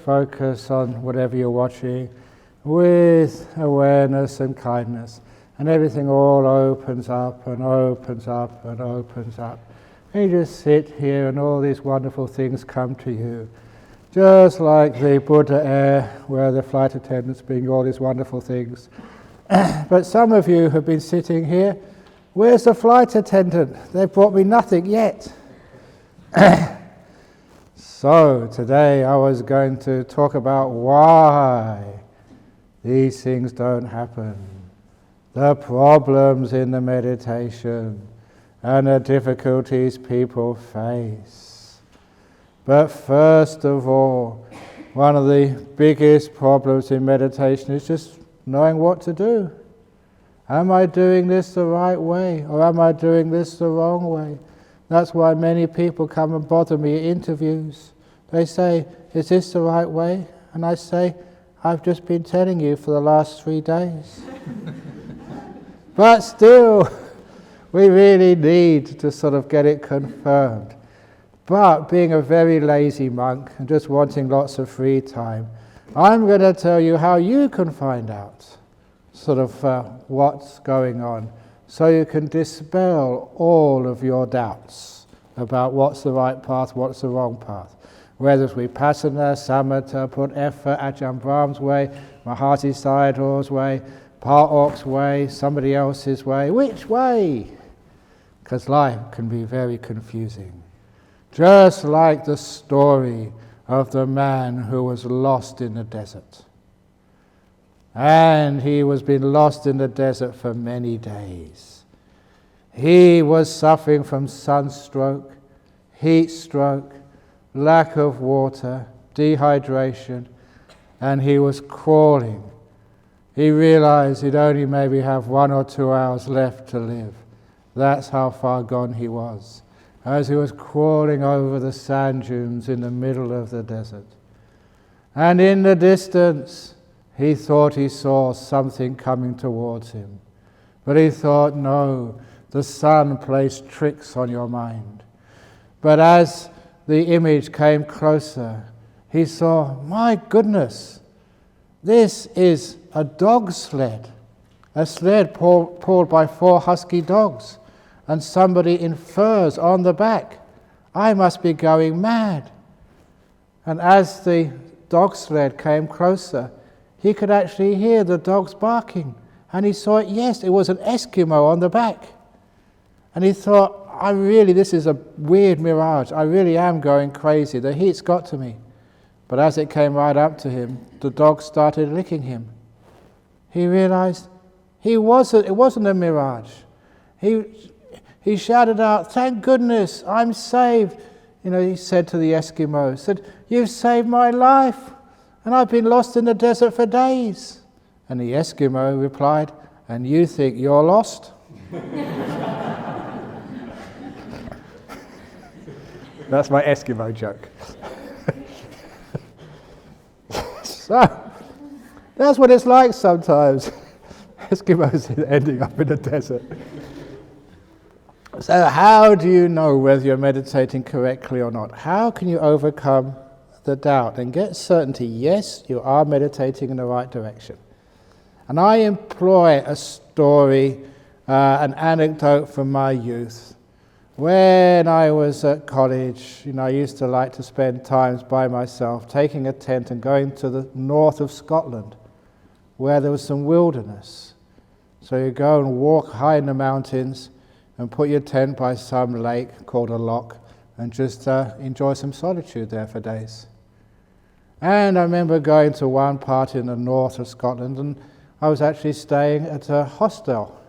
focus on whatever you're watching with awareness and kindness, and everything all opens up and opens up and opens up. And you just sit here and all these wonderful things come to you. Just like the Buddha air, where the flight attendants bring all these wonderful things. But some of you have been sitting here, where's the flight attendant? They've brought me nothing yet. So today I was going to talk about why these things don't happen. The problems in the meditation and the difficulties people face. But first of all, one of the biggest problems in meditation is just knowing what to do. Am I doing this the right way, or am I doing this the wrong way? That's why many people come and bother me at interviews. They say, is this the right way? And I say, I've just been telling you for the last 3 days. But still, we really need to sort of get it confirmed. But being a very lazy monk and just wanting lots of free time, I'm going to tell you how you can find out sort of what's going on, so you can dispel all of your doubts about what's the right path, what's the wrong path. Whether it's Vipassana, Samatha, put effort, Ajahn Brahm's way, Mahasi Sayadaw's way, Pa Auk's way, somebody else's way. Which way? Because life can be very confusing. Just like the story of the man who was lost in the desert. And he was been lost in the desert for many days. He was suffering from sunstroke, heat stroke, lack of water, dehydration, and he was crawling. He realized he'd only maybe have 1 or 2 hours left to live. That's how far gone he was, as he was crawling over the sand dunes in the middle of the desert. And in the distance, he thought he saw something coming towards him. But he thought, no, the sun plays tricks on your mind. But as the image came closer, he saw, my goodness, this is a dog sled. A sled pulled by 4 husky dogs, and somebody in furs on the back. I must be going mad. And as the dog sled came closer, he could actually hear the dogs barking. And he saw it, yes, it was an Eskimo on the back. And he thought, this is a weird mirage. I really am going crazy. The heat's got to me. But as it came right up to him, the dog started licking him. He realized it wasn't a mirage. He shouted out, thank goodness, I'm saved. He said to the Eskimo, said, you've saved my life. And I've been lost in the desert for days. And the Eskimo replied, and you think you're lost? That's my Eskimo joke. So, that's what it's like sometimes. Eskimos ending up in the desert. So how do you know whether you're meditating correctly or not? How can you overcome the doubt and get certainty, yes, you are meditating in the right direction? And I employ a story, an anecdote from my youth. When I was at college, I used to like to spend times by myself, taking a tent and going to the north of Scotland, where there was some wilderness. So you go and walk high in the mountains and put your tent by some lake called a loch and just enjoy some solitude there for days. And I remember going to one part in the north of Scotland, and I was actually staying at a hostel.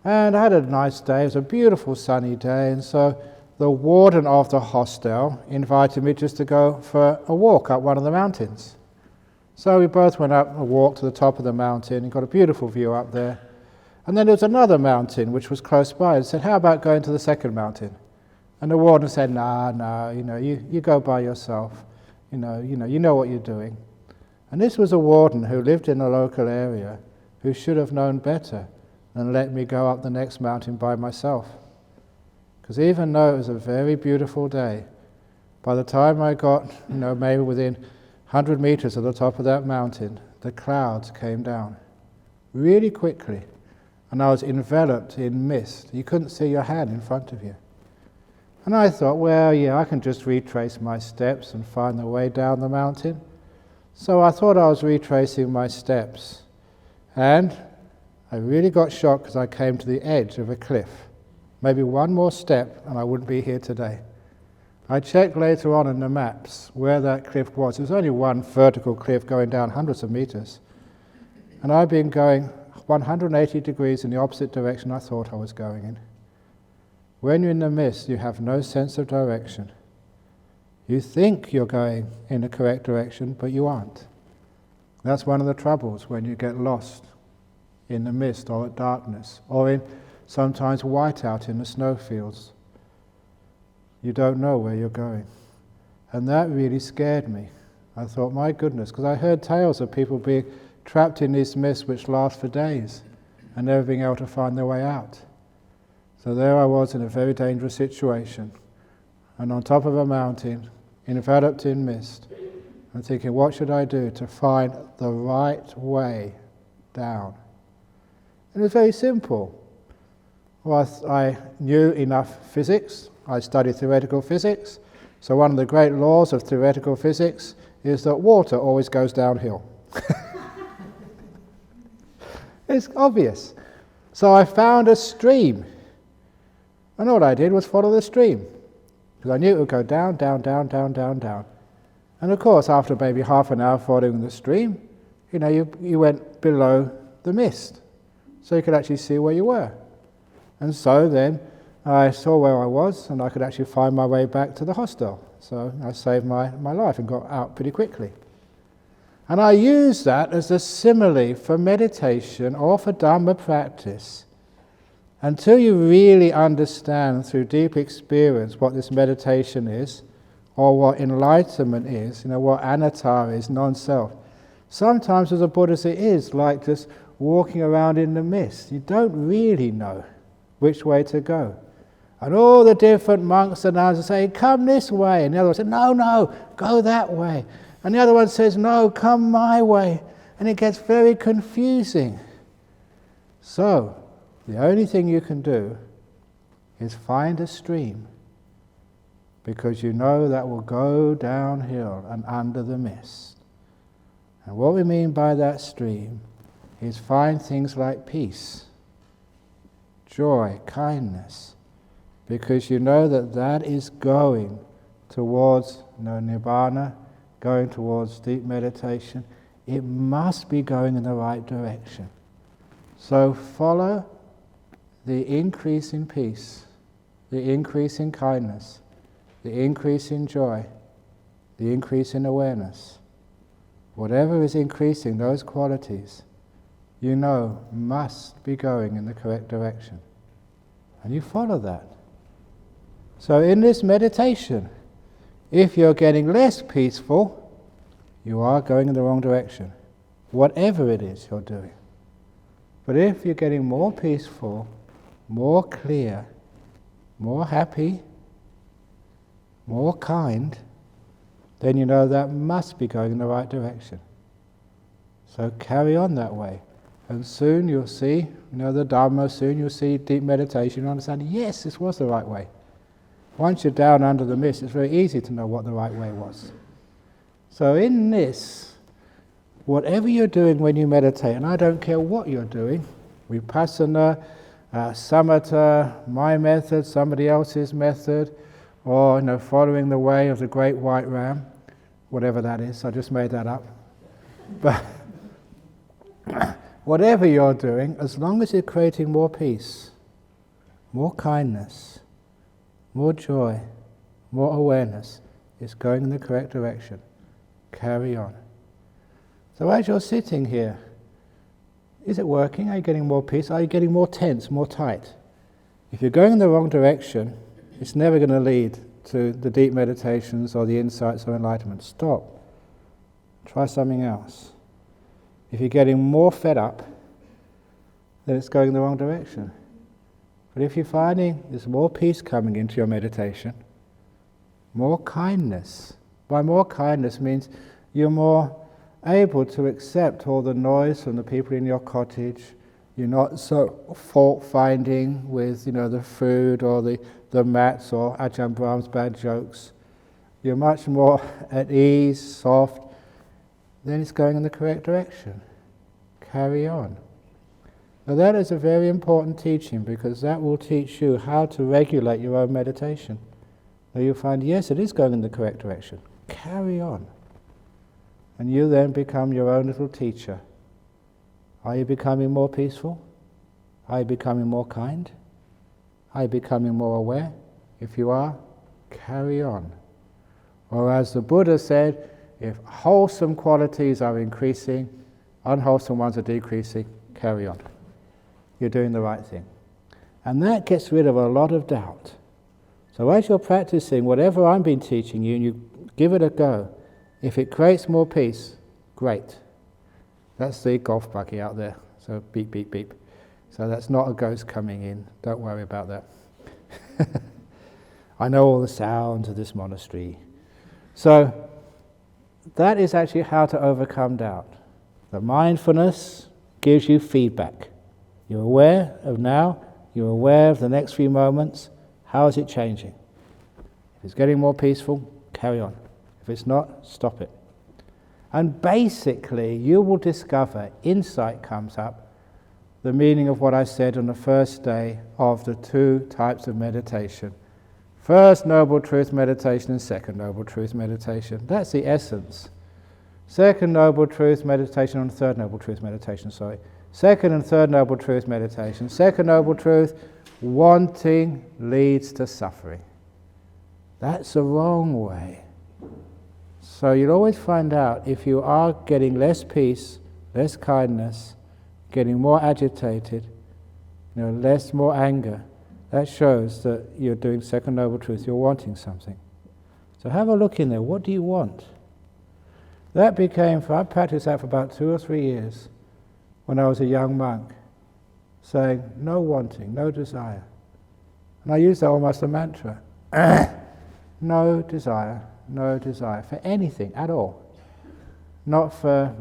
And I had a nice day. It was a beautiful sunny day, and so the warden of the hostel invited me just to go for a walk up one of the mountains. So we both went up and walked to the top of the mountain and got a beautiful view up there. And then there was another mountain which was close by, and said, how about going to the second mountain? And the warden said, no, you go by yourself. You know what you're doing. And this was a warden who lived in the local area, who should have known better than let me go up the next mountain by myself. Because even though it was a very beautiful day, by the time I got, maybe within 100 meters at the top of that mountain, the clouds came down really quickly, and I was enveloped in mist. You couldn't see your hand in front of you. And I thought, well, yeah, I can just retrace my steps and find the way down the mountain. So I thought I was retracing my steps. And I really got shocked because I came to the edge of a cliff. Maybe one more step and I wouldn't be here today. I checked later on in the maps where that cliff was. There was only one vertical cliff going down hundreds of meters. And I'd been going 180 degrees in the opposite direction I thought I was going in. When you're in the mist, you have no sense of direction. You think you're going in the correct direction, but you aren't. That's one of the troubles when you get lost in the mist or at darkness, or in sometimes whiteout in the snowfields. You don't know where you're going. And that really scared me. I thought, my goodness, because I heard tales of people being trapped in these mists which last for days and never being able to find their way out. So there I was in a very dangerous situation, and on top of a mountain, enveloped in mist, and thinking, what should I do to find the right way down? And it was very simple. Well, I knew enough physics. I studied theoretical physics. So one of the great laws of theoretical physics is that water always goes downhill. It's obvious. So I found a stream. And all I did was follow the stream. Because I knew it would go down, down, down, down, down, down. And of course, after maybe half an hour following the stream, you went below the mist. So you could actually see where you were. And so then I saw where I was, and I could actually find my way back to the hostel. So I saved my life and got out pretty quickly. And I use that as a simile for meditation or for Dhamma practice. Until you really understand through deep experience what this meditation is, or what enlightenment is, what anatta is, non-self. Sometimes as a Buddhist it is like just walking around in the mist. You don't really know which way to go. And all the different monks and nuns say, come this way. And the other one says, no, go that way. And the other one says, no, come my way. And it gets very confusing. So, the only thing you can do is find a stream, because you know that will go downhill and under the mist. And what we mean by that stream is find things like peace, joy, kindness, because you know that that is going towards nirvana, going towards deep meditation. It must be going in the right direction. So follow the increase in peace, the increase in kindness, the increase in joy, the increase in awareness. Whatever is increasing those qualities, you know must be going in the correct direction. And you follow that. So in this meditation, if you're getting less peaceful, you are going in the wrong direction, whatever it is you're doing. But if you're getting more peaceful, more clear, more happy, more kind, then you know that must be going in the right direction. So carry on that way. And soon you'll see, the Dhamma, soon you'll see deep meditation, you'll understand, yes, this was the right way. Once you're down under the mist, it's very easy to know what the right way was. So in this, whatever you're doing when you meditate, and I don't care what you're doing, vipassana, samatha, my method, somebody else's method, or following the way of the great white ram, whatever that is, I just made that up. But whatever you're doing, as long as you're creating more peace, more kindness, more joy, more awareness, it's going in the correct direction. Carry on. So as you're sitting here, is it working? Are you getting more peace? Are you getting more tense, more tight? If you're going in the wrong direction, it's never going to lead to the deep meditations or the insights or enlightenment. Stop. Try something else. If you're getting more fed up, then it's going in the wrong direction. But if you're finding there's more peace coming into your meditation, more kindness. By more kindness means You're more able to accept all the noise from the people in your cottage. You're not so fault-finding with, the food or the mats or Ajahn Brahm's bad jokes. You're much more at ease, soft. Then it's going in the correct direction. Carry on. Now that is a very important teaching, because that will teach you how to regulate your own meditation. Now you'll find, yes, it is going in the correct direction. Carry on. And you then become your own little teacher. Are you becoming more peaceful? Are you becoming more kind? Are you becoming more aware? If you are, carry on. Or as the Buddha said, if wholesome qualities are increasing, unwholesome ones are decreasing, carry on. You're doing the right thing. And that gets rid of a lot of doubt. So as you're practicing whatever I've been teaching you, and you give it a go, if it creates more peace, great. That's the golf buggy out there. So beep, beep, beep. So that's not a ghost coming in. Don't worry about that. I know all the sounds of this monastery. So that is actually how to overcome doubt. The mindfulness gives you feedback. You're aware of now, you're aware of the next few moments. How is it changing? If it's getting more peaceful, carry on. If it's not, stop it. And basically, you will discover, insight comes up, the meaning of what I said on the first day of the two types of meditation. First Noble Truth meditation and second Noble Truth meditation. That's the essence. Second Noble Truth meditation and third Noble Truth meditation, Second and third Noble Truth meditation. Second Noble Truth, wanting leads to suffering. That's the wrong way. So you'll always find out if you are getting less peace, less kindness, getting more agitated, more anger, that shows that you're doing Second Noble Truth, you're wanting something. So have a look in there, what do you want? I practiced that for about 2 or 3 years when I was a young monk, saying, no wanting, no desire. And I used that almost a mantra. No desire for anything at all. Not for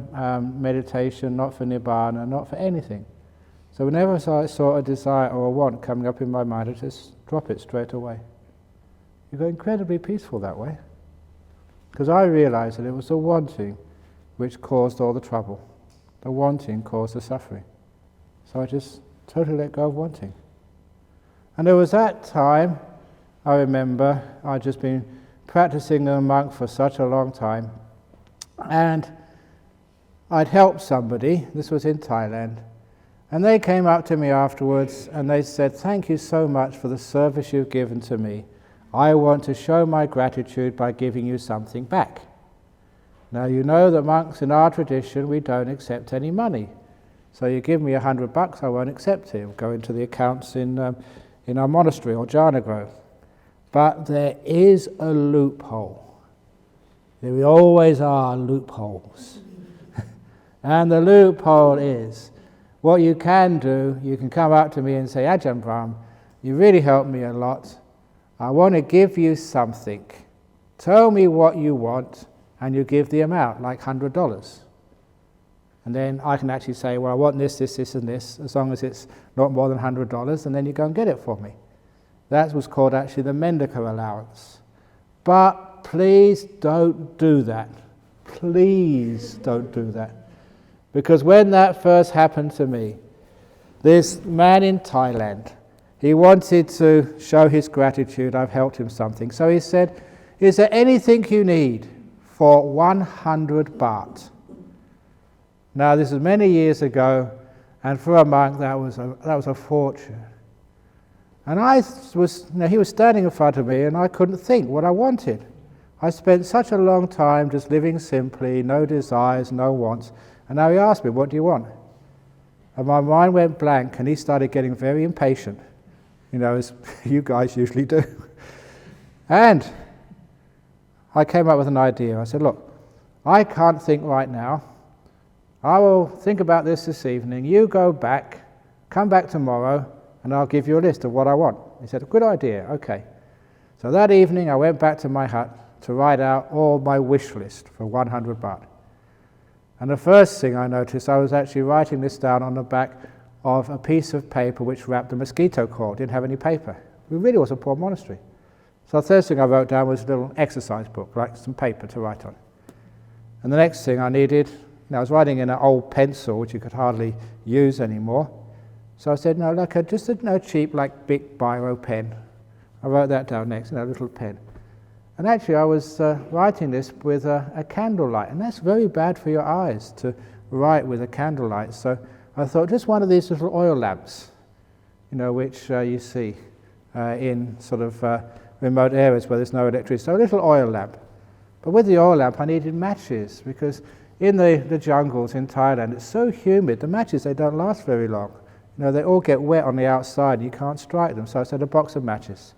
meditation, not for nibbana, not for anything. So whenever I saw a desire or a want coming up in my mind, I just drop it straight away. You go incredibly peaceful that way. Because I realized that it was the wanting which caused all the trouble. The wanting caused the suffering. So I just totally let go of wanting. And there was that time, I remember, I'd just been practicing as a monk for such a long time, and I'd helped somebody, this was in Thailand, and they came up to me afterwards and they said, thank you so much for the service you've given to me. I want to show my gratitude by giving you something back. Now you know that monks in our tradition, we don't accept any money. So you give me $100, I won't accept it. It'll go into the accounts in our monastery or Jhana grove. But there is a loophole. There always are loopholes. And the loophole is, what you can do, you can come up to me and say, Ajahn Brahm, you really helped me a lot. I want to give you something. Tell me what you want, and you give the amount, like $100. And then I can actually say, well, I want this, this, this, and this, as long as it's not more than $100, and then you go and get it for me. That was called actually the Mendika allowance. But please don't do that. Please don't do that. Because when that first happened to me, this man in Thailand, he wanted to show his gratitude. I've helped him something. So he said, is there anything you need for 100 baht? Now this is many years ago, and for a monk that was a fortune. And he was standing in front of me, and I couldn't think what I wanted. I spent such a long time just living simply, no desires, no wants. And now he asked me, what do you want? And my mind went blank, and he started getting very impatient, as you guys usually do. And I came up with an idea. I said, look, I can't think right now. I will think about this evening. You go back, come back tomorrow, and I'll give you a list of what I want. He said, good idea, okay. So that evening I went back to my hut, to write out all my wish list for 100 baht. And the first thing I noticed, I was actually writing this down on the back of a piece of paper which wrapped a mosquito coil. Didn't have any paper. It really was a poor monastery. So the first thing I wrote down was a little exercise book, like some paper to write on. And the next thing I needed, I was writing in an old pencil which you could hardly use anymore. So I said, just a cheap, like big biro pen. I wrote that down next, a little pen. And actually I was writing this with a candlelight, and that's very bad for your eyes to write with a candlelight. So I thought just one of these little oil lamps, which you see in sort of remote areas where there's no electricity. So a little oil lamp. But with the oil lamp I needed matches, because in the jungles in Thailand it's so humid, the matches, they don't last very long. They all get wet on the outside, you can't strike them. So I said a box of matches.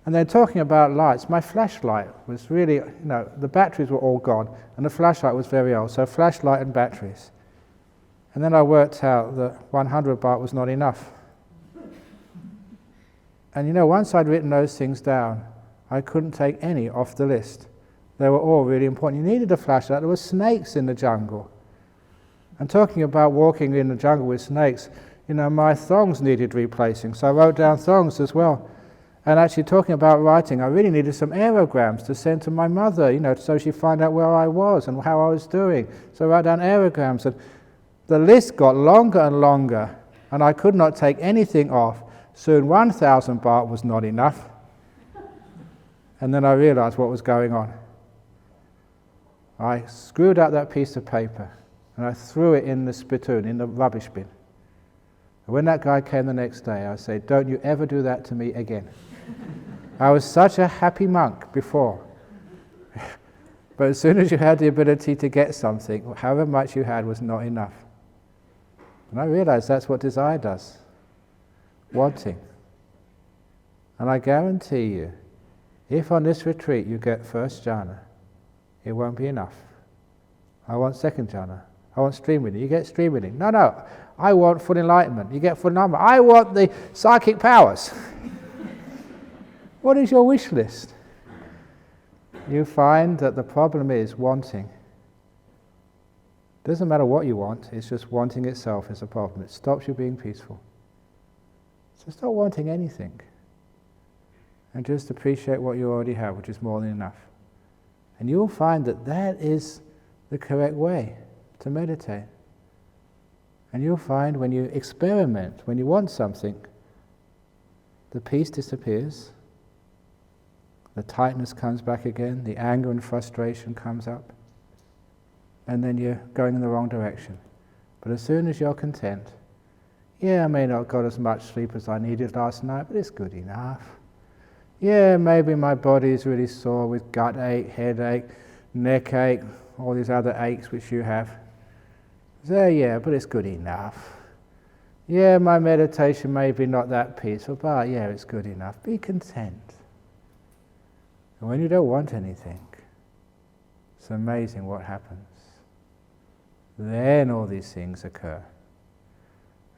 And then talking about lights, my flashlight was really, the batteries were all gone, and the flashlight was very old, so flashlight and batteries. And then I worked out that 100 baht was not enough. And once I'd written those things down, I couldn't take any off the list. They were all really important. You needed a flashlight. There were snakes in the jungle. And talking about walking in the jungle with snakes, my thongs needed replacing, so I wrote down thongs as well. And actually talking about writing, I really needed some aerograms to send to my mother, so she'd find out where I was and how I was doing. So I wrote down aerograms, and the list got longer and longer, and I could not take anything off. Soon 1,000 baht was not enough. And then I realized what was going on. I screwed out that piece of paper, and I threw it in the spittoon, in the rubbish bin. And when that guy came the next day, I said, "Don't you ever do that to me again." I was such a happy monk before. But as soon as you had the ability to get something, however much you had was not enough. And I realized that's what desire does. Wanting. And I guarantee you, if on this retreat you get first jhana, it won't be enough. I want second jhana. I want stream reading. You get stream reading. No, I want full enlightenment. You get full enlightenment. I want the psychic powers. What is your wish list? You find that the problem is wanting. It doesn't matter what you want, it's just wanting itself is a problem. It stops you being peaceful. So stop wanting anything. And just appreciate what you already have, which is more than enough. And you'll find that that is the correct way to meditate. And you'll find when you experiment, when you want something, the peace disappears, the tightness comes back again, the anger and frustration comes up, and then you're going in the wrong direction. But as soon as you're content, I may not have got as much sleep as I needed last night, but it's good enough. Maybe my body is really sore with gut ache, headache, neck ache, all these other aches which you have. But it's good enough. My meditation may be not that peaceful, but it's good enough. Be content. And when you don't want anything, it's amazing what happens. Then all these things occur.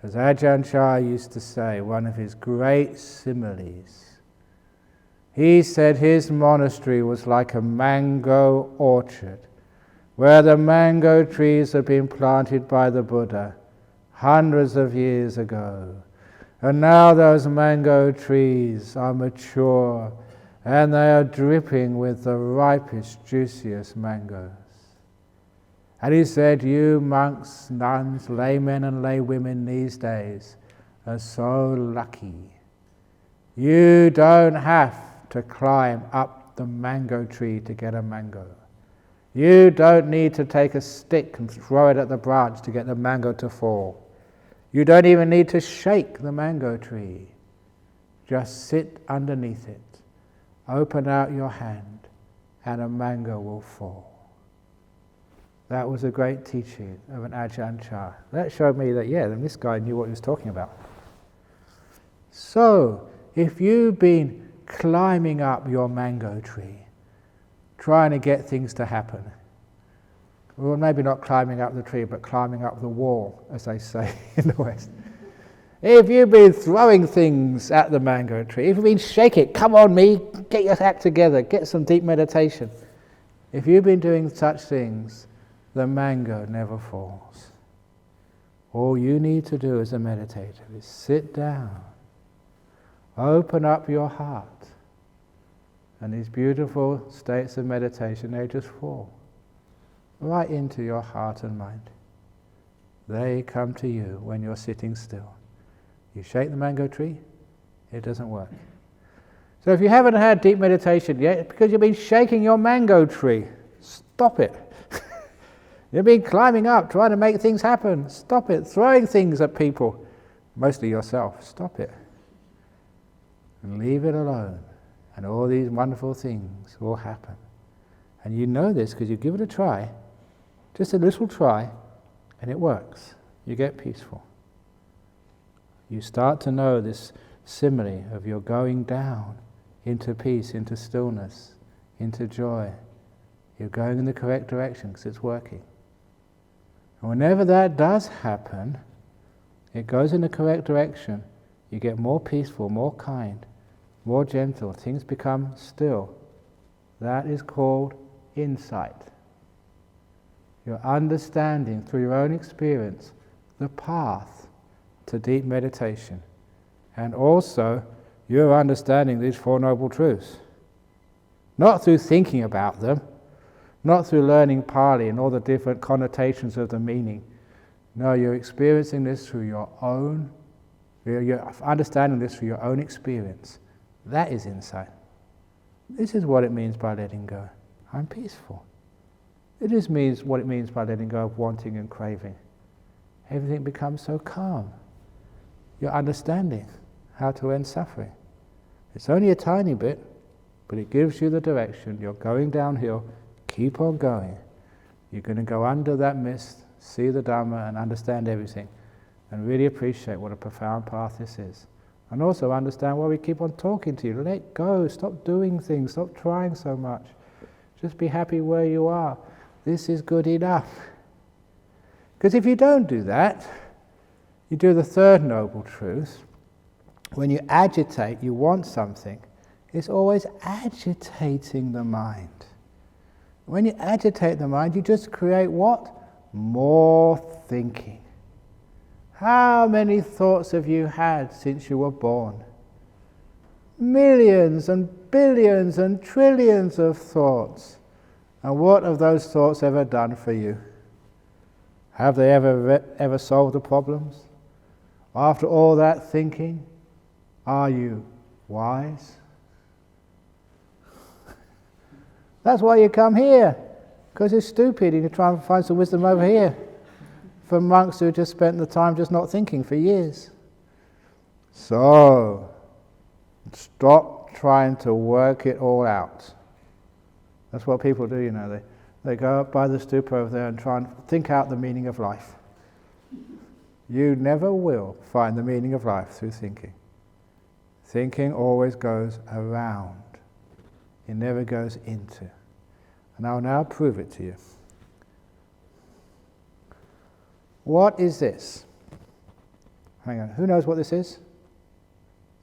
As Ajahn Brahm used to say, one of his great similes, he said his monastery was like a mango orchard, where the mango trees had been planted by the Buddha hundreds of years ago. And now those mango trees are mature, and they are dripping with the ripest, juiciest mangoes. And he said, you monks, nuns, laymen and laywomen these days are so lucky. You don't have to climb up the mango tree to get a mango. You don't need to take a stick and throw it at the branch to get the mango to fall. You don't even need to shake the mango tree. Just sit underneath it. Open out your hand and a mango will fall. That was a great teaching of an Ajahn Brahm. That showed me that, this guy knew what he was talking about. So, if you've been climbing up your mango tree, trying to get things to happen, well, maybe not climbing up the tree, but climbing up the wall, as they say in the West, If you've been throwing things at the mango tree, if you've been shaking, come on me, get your act together, get some deep meditation. If you've been doing such things, the mango never falls. All you need to do as a meditator is sit down, open up your heart, and these beautiful states of meditation, they just fall right into your heart and mind. They come to you when you're sitting still. You shake the mango tree, it doesn't work. So if you haven't had deep meditation yet, it's because you've been shaking your mango tree. Stop it. You've been climbing up, trying to make things happen. Stop it. Throwing things at people, mostly yourself. Stop it. And leave it alone. And all these wonderful things will happen. And you know this because you give it a try, just a little try, and it works. You get peaceful. You start to know this simile of your going down into peace, into stillness, into joy. You're going in the correct direction because it's working. And whenever that does happen, it goes in the correct direction. You get more peaceful, more kind, more gentle. Things become still. That is called insight. You're understanding through your own experience the path to deep meditation. And also, you're understanding these Four Noble Truths. Not through thinking about them, not through learning Pali and all the different connotations of the meaning. No, you're experiencing this through your own, you're understanding this through your own experience. That is insight. This is what it means by letting go. I'm peaceful. It just means what it means by letting go of wanting and craving. Everything becomes so calm. You're understanding how to end suffering. It's only a tiny bit, but it gives you the direction. You're going downhill. Keep on going. You're going to go under that mist, see the Dhamma, and understand everything, and really appreciate what a profound path this is. And also understand why we keep on talking to you. Let go. Stop doing things. Stop trying so much. Just be happy where you are. This is good enough. Because if you don't do that, you do the third noble truth. When you agitate, you want something, it's always agitating the mind. When you agitate the mind, you just create what? More thinking. How many thoughts have you had since you were born? Millions and billions and trillions of thoughts. And what have those thoughts ever done for you? Have they ever solved the problems? After all that thinking, are you wise? That's why you come here, because you're stupid and you try and find some wisdom over here from monks who just spent the time just not thinking for years. So, stop trying to work it all out. That's what people do, you know. They go up by the stupa over there and try and think out the meaning of life. You never will find the meaning of life through thinking. Thinking always goes around. It never goes into. And I'll now prove it to you. What is this? Hang on, who knows what this is?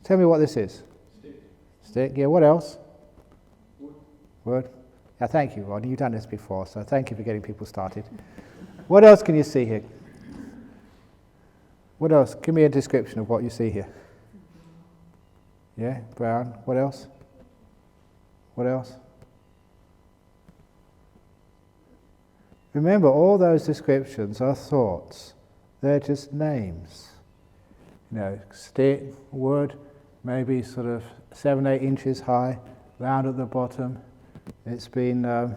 Tell me what this is. Stick. Stick, yeah, what else? Word. Yeah, thank you, Rodney. You've done this before, so thank you for getting people started. What else can you see here? What else? Give me a description of what you see here. Yeah, brown. What else? What else? Remember, all those descriptions are thoughts. They're just names. You know, stick, wood, maybe sort of 7-8 inches high, round at the bottom. It's been done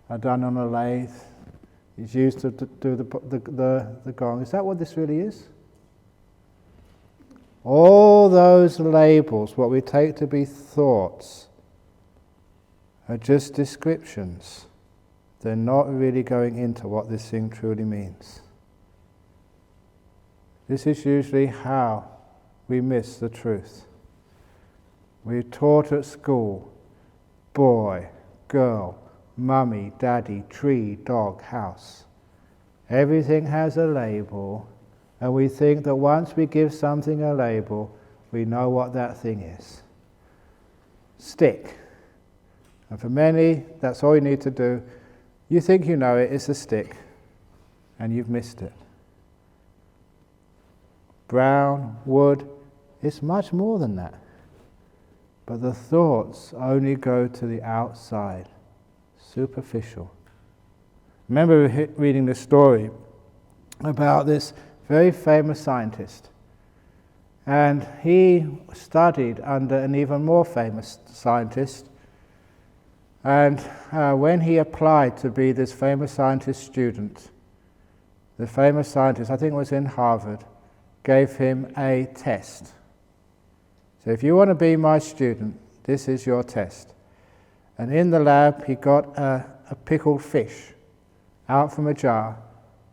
on a lathe. It's used to do the gong. Is that what this really is? All those labels, what we take to be thoughts, are just descriptions. They're not really going into what this thing truly means. This is usually how we miss the truth. We're taught at school, boy, girl, mummy, daddy, tree, dog, house. Everything has a label, And we think that once we give something a label, we know what that thing is. Stick. And for many, that's all you need to do. You think you know it, it's a stick, and you've missed it. Brown, wood, it's much more than that. But the thoughts only go to the outside, superficial. Remember reading this story about this very famous scientist. And he studied under an even more famous scientist. And when he applied to be this famous scientist student, the famous scientist, I think it was in Harvard, gave him a test. So if you want to be my student, this is your test. And in the lab, he got a pickled fish out from a jar,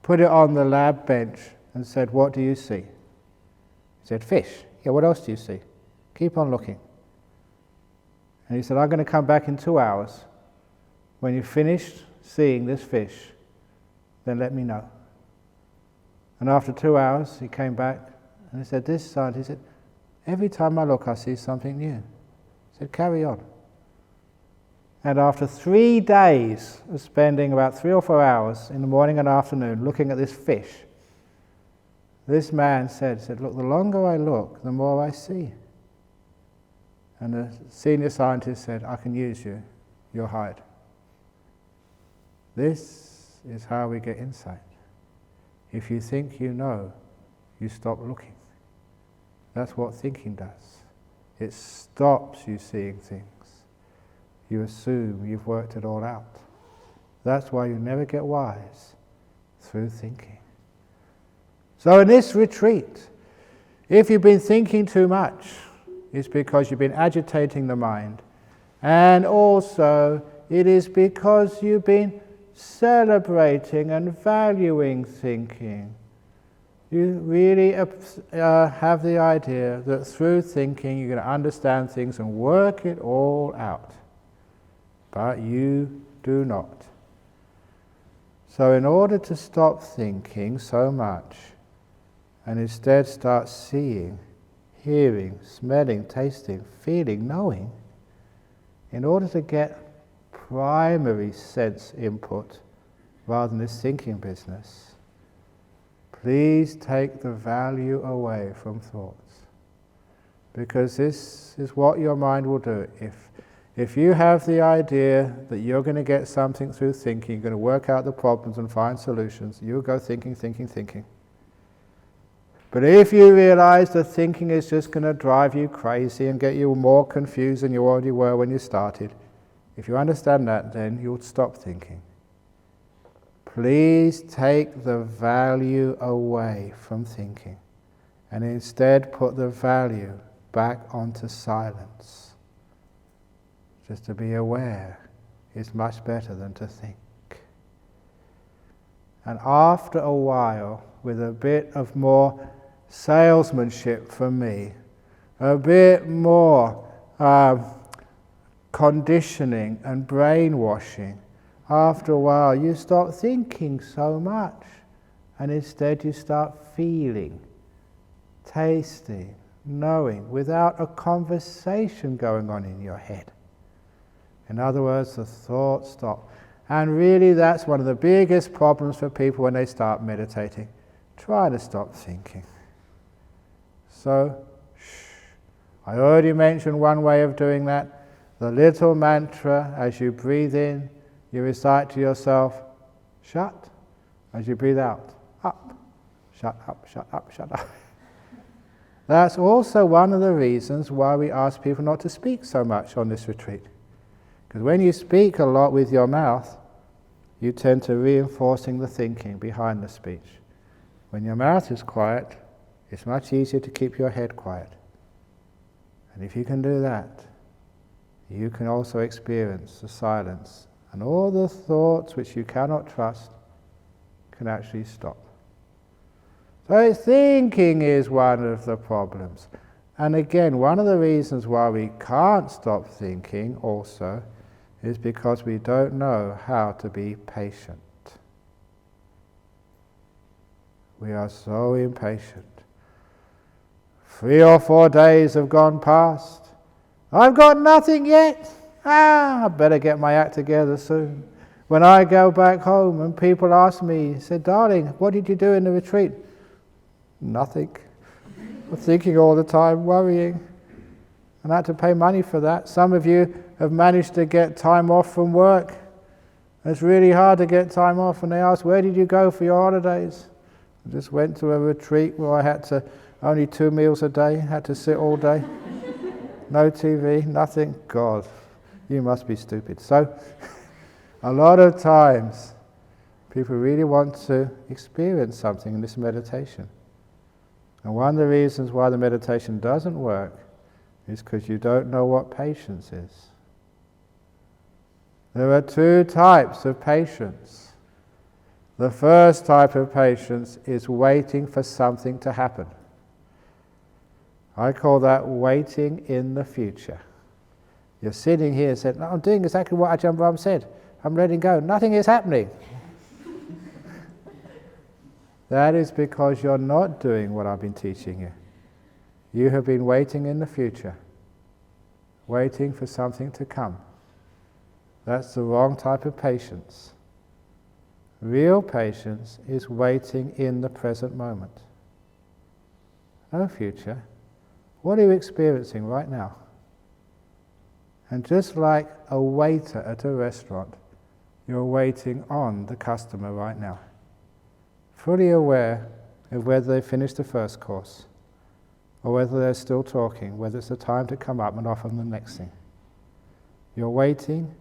put it on the lab bench, and said, "What do you see?" He said, "Fish." "Yeah, what else do you see?" "Keep on looking." And he said, "I'm going to come back in 2 hours. When you've finished seeing this fish, then let me know." And after 2 hours, he came back, and he said, "This scientist," he said, "every time I look, I see something new." He said, "Carry on." And after 3 days of spending about 3 or 4 hours in the morning and afternoon looking at this fish, this man said, "Look, the longer I look, the more I see." And the senior scientist said, "I can use you. You're hired." This is how we get insight. If you think you know, you stop looking. That's what thinking does. It stops you seeing things. You assume you've worked it all out. That's why you never get wise, through thinking. So in this retreat, if you've been thinking too much, it's because you've been agitating the mind. And also, it is because you've been celebrating and valuing thinking. You really have the idea that through thinking you're going to understand things and work it all out. But you do not. So in order to stop thinking so much and instead start seeing, hearing, smelling, tasting, feeling, knowing, in order to get primary sense input rather than this thinking business, please take the value away from thoughts. Because this is what your mind will do. If you have the idea that you're going to get something through thinking, you're going to work out the problems and find solutions, you'll go thinking, thinking, thinking. But if you realize that thinking is just going to drive you crazy and get you more confused than you already were when you started, if you understand that, then you'll stop thinking. Please take the value away from thinking and instead put the value back onto silence. Just to be aware is much better than to think. And after a while, with a bit of more salesmanship from me, a bit more conditioning and brainwashing, after a while you stop thinking so much and instead you start feeling, tasting, knowing, without a conversation going on in your head. In other words, the thoughts stop. And really that's one of the biggest problems for people when they start meditating. Try to stop thinking. So, I already mentioned one way of doing that. The little mantra, as you breathe in, you recite to yourself, shut. As you breathe out, up. Shut up, shut up, shut up. That's also one of the reasons why we ask people not to speak so much on this retreat. Because when you speak a lot with your mouth, you tend to reinforcing the thinking behind the speech. When your mouth is quiet, it's much easier to keep your head quiet. And if you can do that, you can also experience the silence. And all the thoughts which you cannot trust can actually stop. So thinking is one of the problems. And again, one of the reasons why we can't stop thinking also is because we don't know how to be patient. We are so impatient. 3 or 4 days have gone past. I've got nothing yet. I better get my act together soon. When I go back home and people ask me, say, darling, what did you do in the retreat? Nothing. I'm thinking all the time, worrying. And I had to pay money for that. Some of you have managed to get time off from work. It's really hard to get time off, and they ask, where did you go for your holidays? I just went to a retreat where I had to, only 2 meals a day, had to sit all day. No TV, nothing. God, you must be stupid. So, a lot of times, people really want to experience something in this meditation. And one of the reasons why the meditation doesn't work is because you don't know what patience is. There are 2 types of patience. The first type of patience is waiting for something to happen. I call that waiting in the future. You're sitting here and saying, no, I'm doing exactly what Ajahn Brahm said. I'm letting go. Nothing is happening. That is because you're not doing what I've been teaching you. You have been waiting in the future, waiting for something to come. That's the wrong type of patience. Real patience is waiting in the present moment. No future. What are you experiencing right now? And just like a waiter at a restaurant, you're waiting on the customer right now, fully aware of whether they finished the first course, or whether they're still talking, whether it's the time to come up and offer them the next thing. You're waiting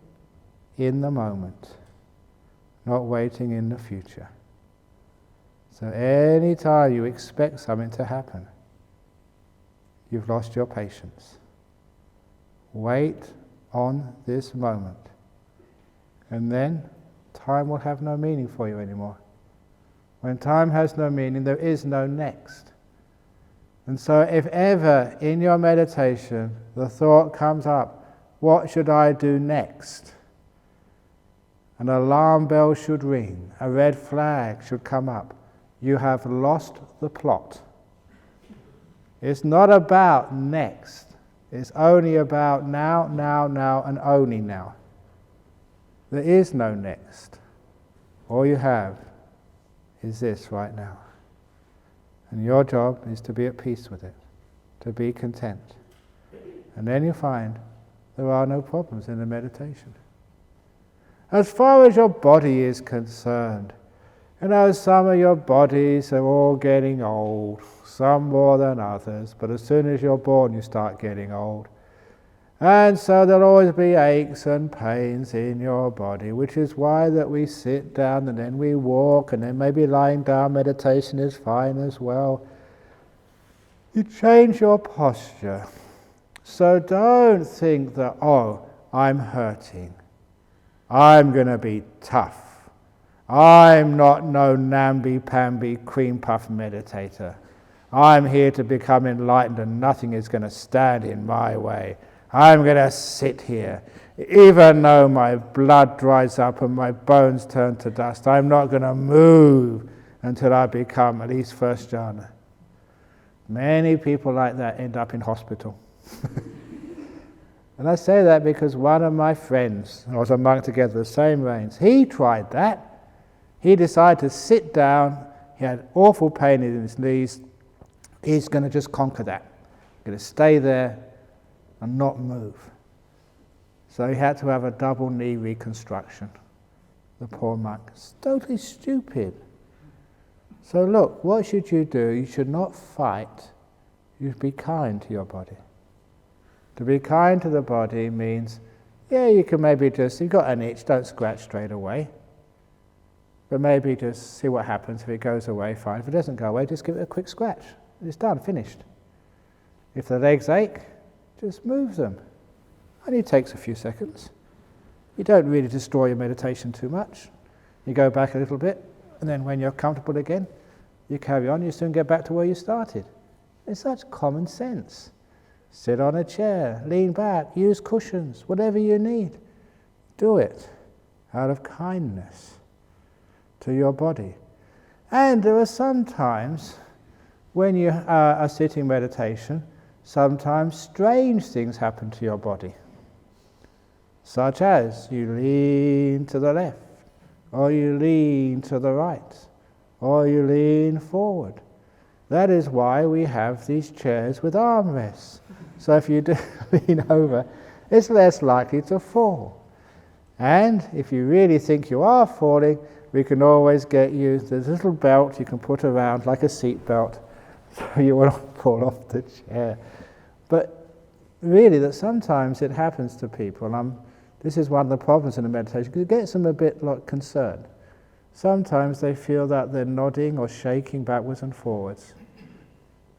in the moment, not waiting in the future. So any time you expect something to happen, you've lost your patience. Wait on this moment, and then time will have no meaning for you anymore. When time has no meaning, there is no next. And so if ever in your meditation the thought comes up, what should I do next? An alarm bell should ring, a red flag should come up. You have lost the plot. It's not about next. It's only about now, now, now, and only now. There is no next. All you have is this right now. And your job is to be at peace with it, to be content. And then you find there are no problems in the meditation. As far as your body is concerned, some of your bodies are all getting old, some more than others, but as soon as you're born you start getting old. And so there'll always be aches and pains in your body, which is why that we sit down and then we walk, and then maybe lying down meditation is fine as well. You change your posture. So don't think that, oh, I'm hurting. I'm going to be tough. I'm not no namby-pamby cream puff meditator. I'm here to become enlightened and nothing is going to stand in my way. I'm going to sit here. Even though my blood dries up and my bones turn to dust, I'm not going to move until I become at least first jhana. Many people like that end up in hospital. And I say that because one of my friends, I was a monk together, the same reigns, he tried that. He decided to sit down. He had awful pain in his knees. He's going to just conquer that. He's going to stay there and not move. So he had to have a double knee reconstruction. The poor monk. It's totally stupid. So look, what should you do? You should not fight. You should be kind to your body. To be kind to the body means, yeah, you can maybe you've got an itch, don't scratch straight away. But maybe just see what happens. If it goes away, fine. If it doesn't go away, just give it a quick scratch. It's done, finished. If the legs ache, just move them. Only takes a few seconds. You don't really destroy your meditation too much. You go back a little bit, and then when you're comfortable again, you carry on, you soon get back to where you started. It's such common sense. Sit on a chair, lean back, use cushions, whatever you need. Do it out of kindness to your body. And there are some times when you are sitting meditation, sometimes strange things happen to your body. Such as you lean to the left, or you lean to the right, or you lean forward. That is why we have these chairs with armrests. So if you do lean over, it's less likely to fall. And if you really think you are falling, we can always get you, there's a little belt you can put around like a seat belt, so you won't fall off the chair. But really, that sometimes it happens to people. This is one of the problems in the meditation, because it gets them a bit concerned. Sometimes they feel that they're nodding or shaking backwards and forwards.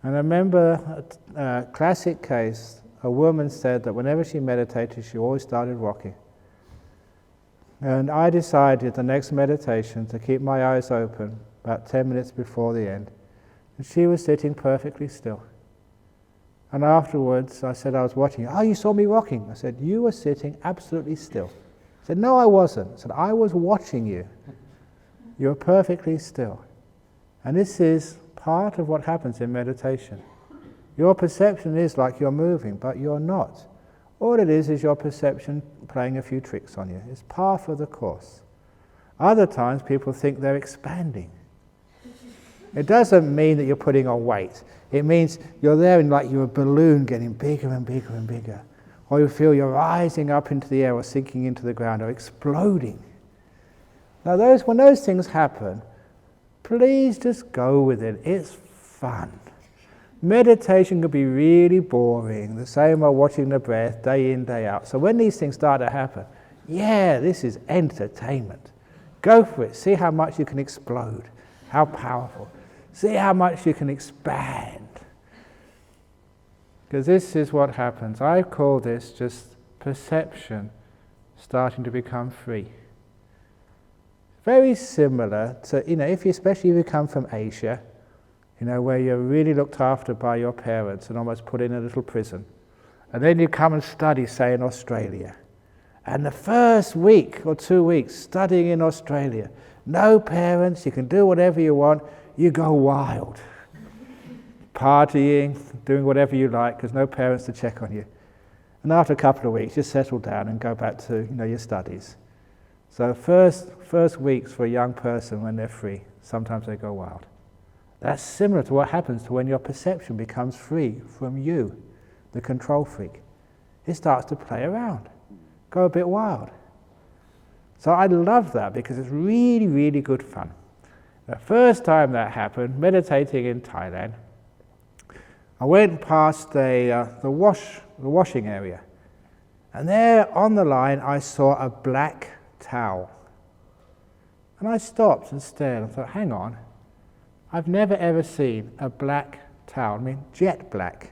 And I remember a classic case, a woman said that whenever she meditated, she always started rocking. And I decided the next meditation to keep my eyes open about 10 minutes before the end. And she was sitting perfectly still. And afterwards, I said I was watching. Oh, you saw me rocking? I said, you were sitting absolutely still. I said, no, I wasn't. I said, I was watching you. You were perfectly still. And this is part of what happens in meditation. Your perception is like you're moving, but you're not. All it is your perception playing a few tricks on you. It's part of the course. Other times people think they're expanding. It doesn't mean that you're putting on weight. It means you're there in like you're a balloon getting bigger and bigger and bigger. Or you feel you're rising up into the air or sinking into the ground or exploding. Now when those things happen, please just go with it. It's fun. Meditation can be really boring, the same as watching the breath day in, day out. So when these things start to happen, this is entertainment. Go for it. See how much you can explode. How powerful. See how much you can expand. Because this is what happens. I call this just perception starting to become free. Very similar to, especially if you come from Asia, where you're really looked after by your parents and almost put in a little prison. And then you come and study, say, in Australia. And the first week or 2 weeks studying in Australia, no parents, you can do whatever you want, you go wild. Partying, doing whatever you like, because no parents to check on you. And after a couple of weeks, you settle down and go back to your studies. So first weeks for a young person when they're free, sometimes they go wild. That's similar to what happens to when your perception becomes free from you, the control freak. It starts to play around, go a bit wild. So I love that because it's really, really good fun. The first time that happened, meditating in Thailand, I went past the washing area. And there on the line I saw a black towel. And I stopped and stared and thought, hang on. I've never ever seen a black towel, jet black.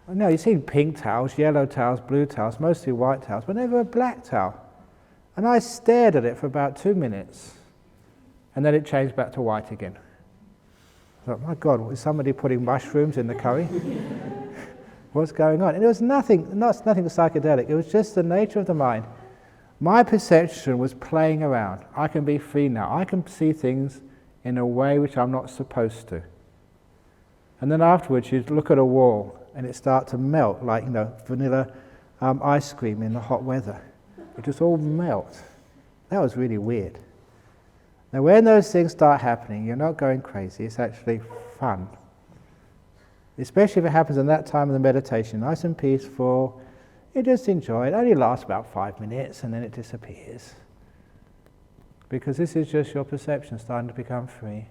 No, you've seen pink towels, yellow towels, blue towels, mostly white towels, but never a black towel. And I stared at it for about 2 minutes, and then it changed back to white again. I thought, my God, was somebody putting mushrooms in the curry? What's going on? And it was nothing psychedelic, it was just the nature of the mind. My perception was playing around. I can be free now. I can see things in a way which I'm not supposed to. And then afterwards you look at a wall and it starts to melt like vanilla ice cream in the hot weather. It just all melts. That was really weird. Now when those things start happening, you're not going crazy, it's actually fun. Especially if it happens in that time of the meditation, nice and peaceful, you just enjoy it. It only lasts about 5 minutes and then it disappears. Because this is just your perception starting to become free.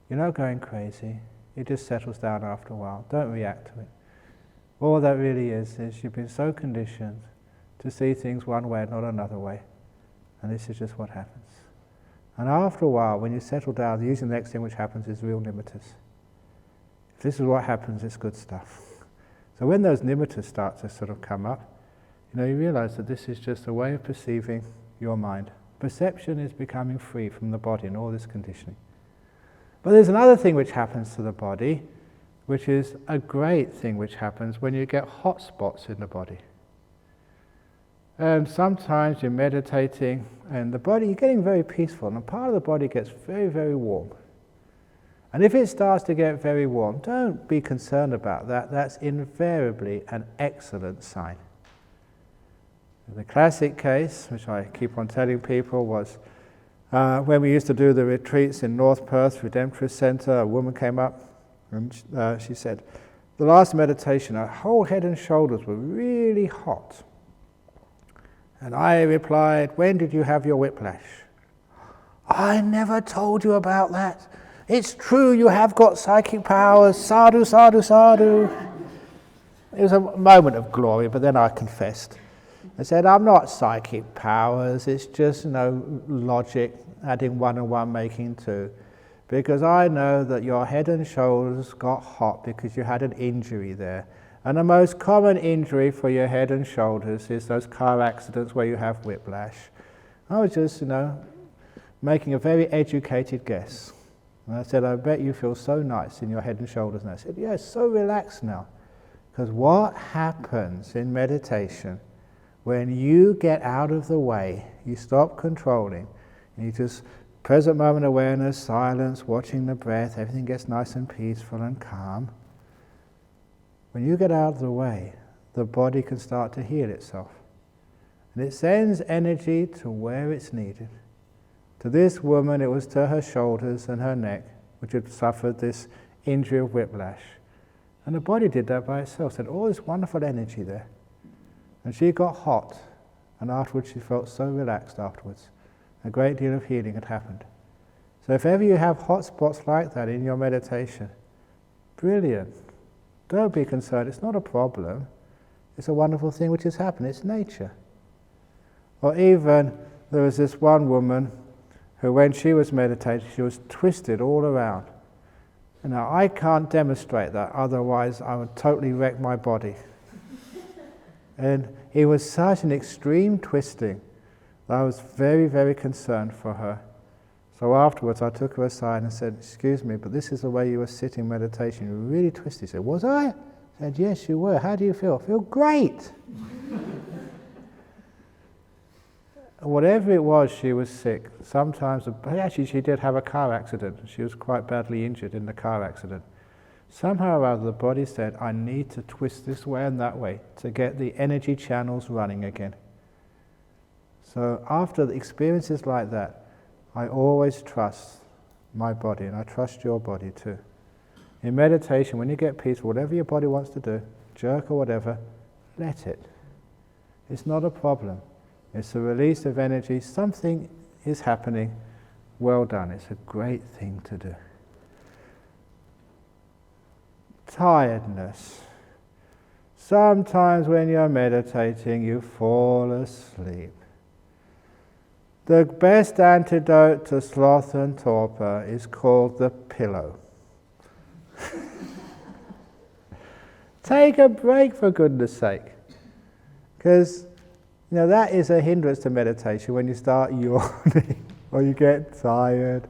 You're not going crazy. It just settles down after a while. Don't react to it. All that really is you've been so conditioned to see things one way and not another way. And this is just what happens. And after a while, when you settle down, usually the next thing which happens is real nimittas. If this is what happens, it's good stuff. So when those nimittas start to sort of come up, you realize that this is just a way of perceiving your mind. Perception is becoming free from the body and all this conditioning. But there's another thing which happens to the body, which is a great thing which happens when you get hot spots in the body. And sometimes you're meditating and the body, you're getting very peaceful, and a part of the body gets very, very warm. And if it starts to get very warm, don't be concerned about that. That's invariably an excellent sign. The classic case, which I keep on telling people, was when we used to do the retreats in North Perth Redemptorist Centre. A woman came up and she said, the last meditation, her whole head and shoulders were really hot. And I replied, when did you have your whiplash? I never told you about that. It's true, you have got psychic powers. Sadhu, sadhu, sadhu. It was a moment of glory, but then I confessed. I said, I'm not psychic powers, it's just, logic, adding 1 and 1 making 2. Because I know that your head and shoulders got hot because you had an injury there. And the most common injury for your head and shoulders is those car accidents where you have whiplash. I was just, making a very educated guess. And I said, I bet you feel so nice in your head and shoulders. And I said, yes, so relaxed now. Because what happens in meditation when you get out of the way, you stop controlling, and you just present moment awareness, silence, watching the breath, everything gets nice and peaceful and calm. When you get out of the way, the body can start to heal itself. And it sends energy to where it's needed. To this woman, it was to her shoulders and her neck, which had suffered this injury of whiplash. And the body did that by itself, sent all this wonderful energy there. And she got hot, and afterwards she felt so relaxed afterwards. A great deal of healing had happened. So if ever you have hot spots like that in your meditation, brilliant. Don't be concerned, it's not a problem. It's a wonderful thing which has happened, it's nature. Or even, there was this one woman who, when she was meditating, she was twisted all around. And now I can't demonstrate that, otherwise I would totally wreck my body. And it was such an extreme twisting that I was very, very concerned for her. So afterwards I took her aside and said, excuse me, but this is the way you were sitting meditation. You were really twisted. She said, was I? I said, yes, you were. How do you feel? I feel great. Whatever it was, she was sick. Sometimes, actually she did have a car accident. She was quite badly injured in the car accident. Somehow or other the body said, I need to twist this way and that way to get the energy channels running again. So after the experiences like that, I always trust my body, and I trust your body too. In meditation, when you get peaceful, whatever your body wants to do, jerk or whatever, let it. It's not a problem. It's a release of energy. Something is happening. Well done. It's a great thing to do. Tiredness. Sometimes when you're meditating, you fall asleep. The best antidote to sloth and torpor is called the pillow. Take a break, for goodness sake. Because that is a hindrance to meditation, when you start yawning or you get tired.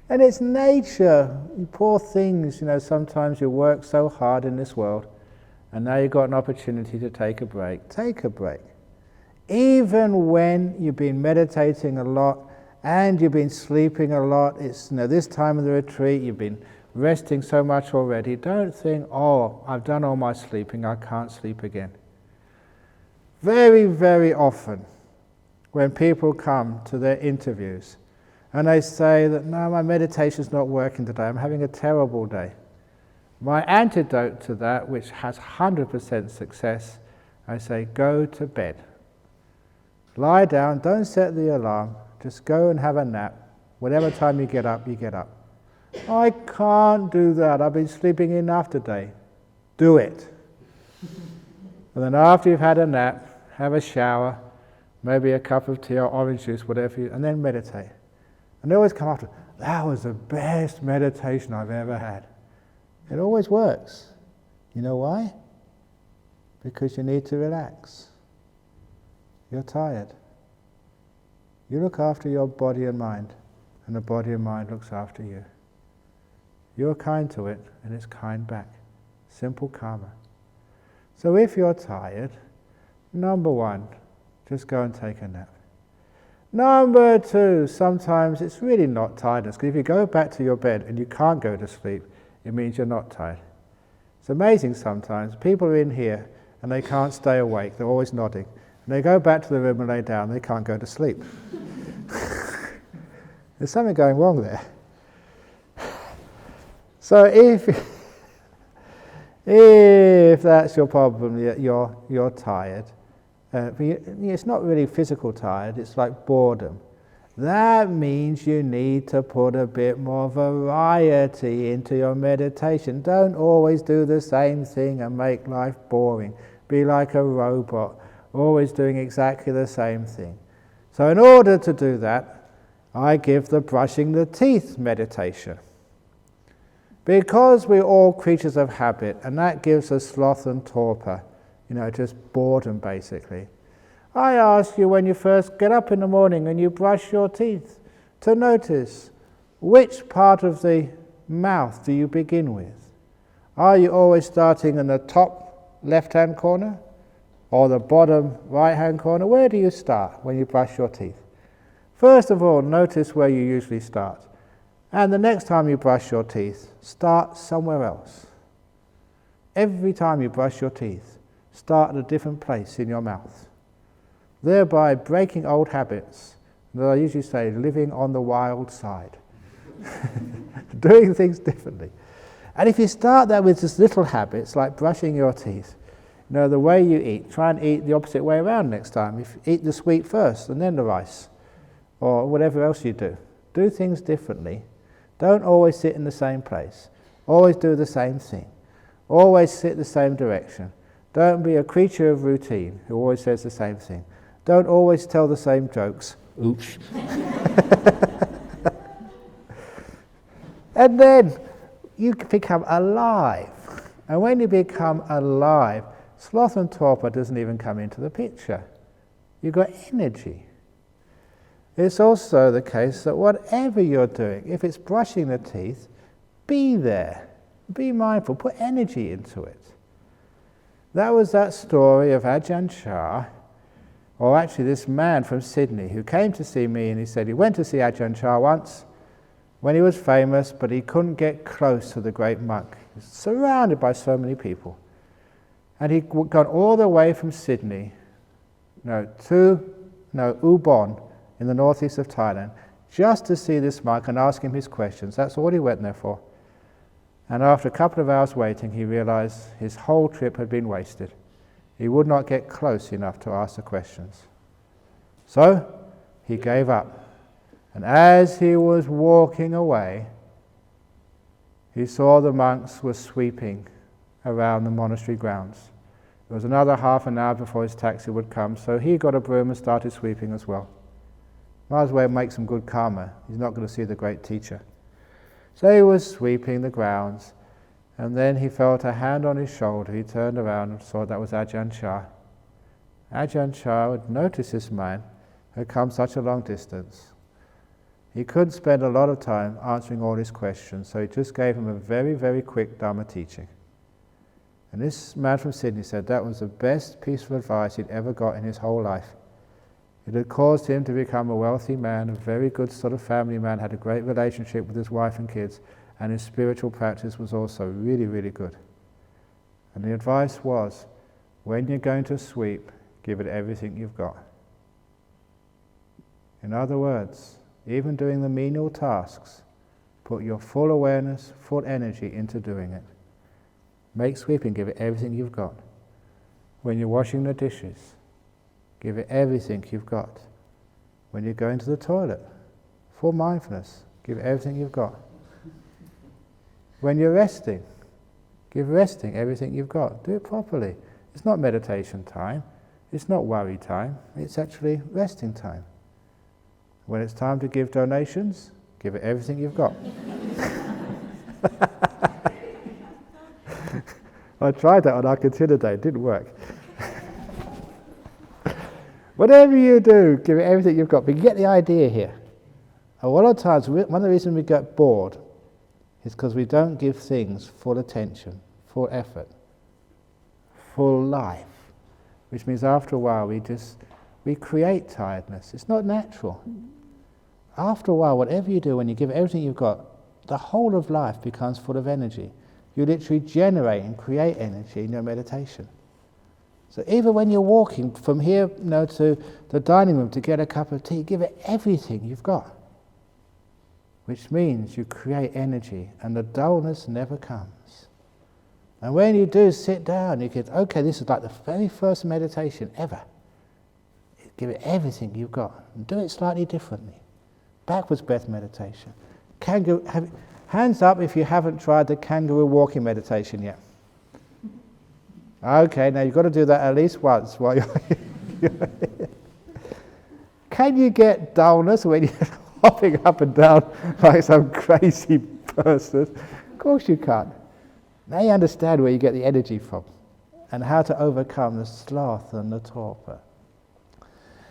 And it's nature. You poor things, sometimes you work so hard in this world, and now you've got an opportunity to take a break. Take a break. Even when you've been meditating a lot and you've been sleeping a lot, it's this time of the retreat, you've been resting so much already, don't think, oh, I've done all my sleeping, I can't sleep again. Very, very often, when people come to their interviews and they say that, no, my meditation's not working today, I'm having a terrible day. My antidote to that, which has 100% success, I say, go to bed. Lie down, don't set the alarm, just go and have a nap. Whatever time you get up, you get up. I can't do that, I've been sleeping enough today. Do it. And then after you've had a nap, have a shower, maybe a cup of tea or orange juice, whatever and then meditate. And they always come after, that was the best meditation I've ever had. It always works. You know why? Because you need to relax. You're tired. You look after your body and mind, and the body and mind looks after you. You're kind to it, and it's kind back. Simple karma. So if you're tired, number one, Just go and take a nap. Number 2, sometimes it's really not tiredness, because if you go back to your bed and you can't go to sleep, it means you're not tired. It's amazing sometimes. People are in here and they can't stay awake, they're always nodding. And they go back to the room and lay down, they can't go to sleep. There's something going wrong there. So if that's your problem, you're tired, it's not really physical tired, it's like boredom. That means you need to put a bit more variety into your meditation. Don't always do the same thing and make life boring. Be like a robot, always doing exactly the same thing. So in order to do that, I give the brushing the teeth meditation. Because we're all creatures of habit, and that gives us sloth and torpor, just boredom basically. I ask you, when you first get up in the morning and you brush your teeth, to notice which part of the mouth do you begin with? Are you always starting in the top left-hand corner or the bottom right-hand corner? Where do you start when you brush your teeth? First of all, notice where you usually start. And the next time you brush your teeth, start somewhere else. Every time you brush your teeth, start at a different place in your mouth, thereby breaking old habits that I usually say, living on the wild side, doing things differently. And if you start that with just little habits, like brushing your teeth, the way you eat, try and eat the opposite way around next time. Eat the sweet first and then the rice, or whatever else you do. Do things differently. Don't always sit in the same place. Always do the same thing. Always sit the same direction. Don't be a creature of routine who always says the same thing. Don't always tell the same jokes. Oops. And then you become alive. And when you become alive, sloth and torpor doesn't even come into the picture. You've got energy. It's also the case that whatever you're doing, if it's brushing the teeth, be there. Be mindful. Put energy into it. That was that story of Ajahn Chah, or actually this man from Sydney who came to see me, and he said he went to see Ajahn Chah once when he was famous, but he couldn't get close to the great monk. He was surrounded by so many people. And he'd gone all the way from Sydney to Ubon in the northeast of Thailand, just to see this monk and ask him his questions. That's all he went there for. And after a couple of hours waiting, he realized his whole trip had been wasted. He would not get close enough to ask the questions. So he gave up. And as he was walking away, he saw the monks were sweeping around the monastery grounds. It was another half an hour before his taxi would come, so he got a broom and started sweeping as well. Might as well make some good karma. He's not going to see the great teacher. So he was sweeping the grounds, and then he felt a hand on his shoulder. He turned around and saw that was Ajahn Chah. Ajahn Chah had noticed this man had come such a long distance. He couldn't spend a lot of time answering all his questions, so he just gave him a very, very quick Dharma teaching. And this man from Sydney said that was the best piece of advice he'd ever got in his whole life. It had caused him to become a wealthy man, a very good sort of family man, had a great relationship with his wife and kids, and his spiritual practice was also really, really good. And the advice was, when you're going to sweep, give it everything you've got. In other words, even doing the menial tasks, put your full awareness, full energy into doing it. Make sweeping, give it everything you've got. When you're washing the dishes, give it everything you've got. When you go into the toilet, full mindfulness, give it everything you've got. When you're resting, give resting everything you've got. Do it properly. It's not meditation time. It's not worry time. It's actually resting time. When it's time to give donations, give it everything you've got. I tried that on our Consider Day. It didn't work. Whatever you do, give it everything you've got. But you get the idea here. A lot of times, one of the reasons we get bored is because we don't give things full attention, full effort, full life. Which means after a while we just we create tiredness. It's not natural. After a while, whatever you do, when you give everything you've got, the whole of life becomes full of energy. You literally generate and create energy in your meditation. So even when you're walking from here to the dining room to get a cup of tea, give it everything you've got. Which means you create energy and the dullness never comes. And when you do sit down, you get, okay, this is like the very first meditation ever. Give it everything you've got and do it slightly differently. Backwards breath meditation. Hands up if you haven't tried the kangaroo walking meditation yet. Okay, now you've got to do that at least once while you're Can you get dullness when you're hopping up and down like some crazy person? Of course you can't. Now you understand where you get the energy from and how to overcome the sloth and the torpor.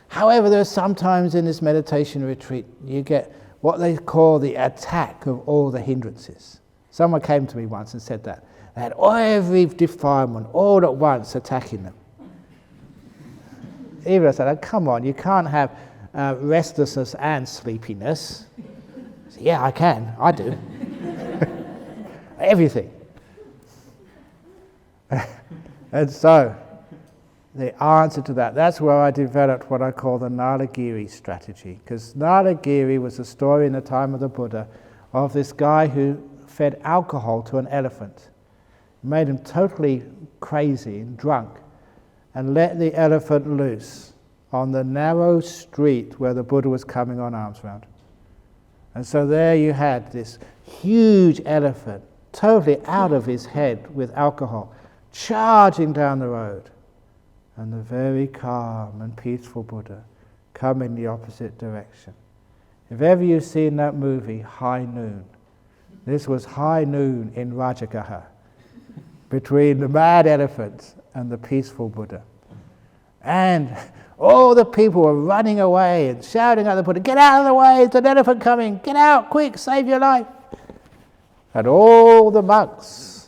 However, there are sometimes in this meditation retreat you get what they call the attack of all the hindrances. Someone came to me once and said that. They had every defilement all at once attacking them. Even I said, oh, come on, you can't have restlessness and sleepiness. I said, yeah, I can. I do. Everything. And so, the answer to that's where I developed what I call the Nalagiri strategy. Because Nalagiri was a story in the time of the Buddha of this guy who fed alcohol to an elephant. Made him totally crazy and drunk and let the elephant loose on the narrow street where the Buddha was coming on alms round. And so there you had this huge elephant, totally out of his head with alcohol, charging down the road. And the very calm and peaceful Buddha come in the opposite direction. If ever you've seen that movie, High Noon, this was high noon in Rajagaha, between the mad elephant and the peaceful Buddha. And all the people were running away and shouting at the Buddha, get out of the way, there's an elephant coming, get out, quick, save your life. And all the monks